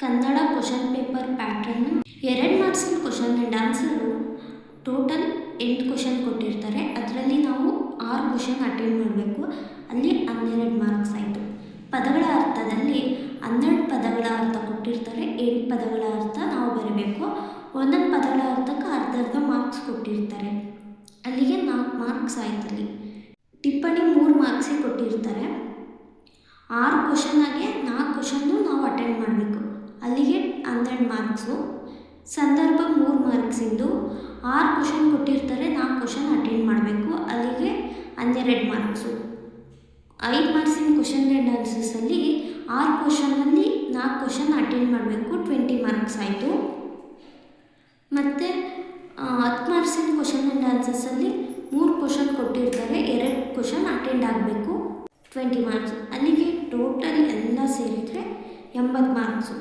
Kannada question paper ಪ್ಯಾಟ್ರನ್ನು 2 ಮಾರ್ಕ್ಸಿನ question and answer total 8 question ಕೊಟ್ಟಿರ್ತಾರೆ. ಅದರಲ್ಲಿ ನಾವು 6 ಕ್ವಶನ್ ಅಟೆಂಡ್ ಮಾಡಬೇಕು. ಅಲ್ಲಿ 12 ಮಾರ್ಕ್ಸ್ ಆಯಿತು. ಪದಗಳ ಅರ್ಥದಲ್ಲಿ 12 ಪದಗಳ ಅರ್ಥ ಕೊಟ್ಟಿರ್ತಾರೆ. 8 ಪದಗಳ ಅರ್ಥ ನಾವು ಬರೀಬೇಕು. ಒಂದೊಂದು ಪದಗಳ ಅರ್ಥಕ್ಕೆ ಅರ್ಧ ಮಾರ್ಕ್ಸ್ ಕೊಟ್ಟಿರ್ತಾರೆ. ಅಲ್ಲಿಗೆ 4 ಮಾರ್ಕ್ಸ್ ಆಯ್ತಲ್ಲಿ. ಟಿಪ್ಪಣಿ 3 ಮಾರ್ಕ್ಸಿಗೆ ಕೊಟ್ಟಿರ್ತಾರೆ. 6 ಕ್ವಶನ್ನಾಗೆ 4 ಕ್ವಶನ್ನು ನಾವು ಅಟೆಂಡ್ ಮಾಡಬೇಕು. ಅಲ್ಲಿಗೆ 12 ಮಾರ್ಕ್ಸು. ಸಂದರ್ಭ 3 ಮಾರ್ಕ್ಸಿಂದು 6 ಕ್ವಶನ್ ಕೊಟ್ಟಿರ್ತಾರೆ. 4 ಕ್ವಶನ್ ಅಟೆಂಡ್ ಮಾಡಬೇಕು. ಅಲ್ಲಿಗೆ 12 ಮಾರ್ಕ್ಸು. 5 ಮಾರ್ಕ್ಸಿನ ಕ್ವಶನ್ ಆ್ಯಂಡ್ ಆನ್ಸರ್ಸಲ್ಲಿ 6 ಕ್ವಶನಲ್ಲಿ 4 ಕ್ವಶನ್ ಅಟೆಂಡ್ ಮಾಡಬೇಕು. 20 ಮಾರ್ಕ್ಸ್ ಆಯಿತು. ಮತ್ತು 10 ಮಾರ್ಕ್ಸಿನ ಕ್ವಶನ್ ಆ್ಯಂಡ್ ಆನ್ಸರ್ಸಲ್ಲಿ 3 ಕ್ವಶನ್ ಕೊಟ್ಟಿರ್ತಾರೆ. 2 ಕ್ವಶನ್ ಅಟೆಂಡ್ ಆಗಬೇಕು. 20 ಮಾರ್ಕ್ಸ್. ಅಲ್ಲಿಗೆ ಟೋಟಲ್ ಎಲ್ಲ ಸೇರಿದರೆ 80 ಮಾರ್ಕ್ಸು.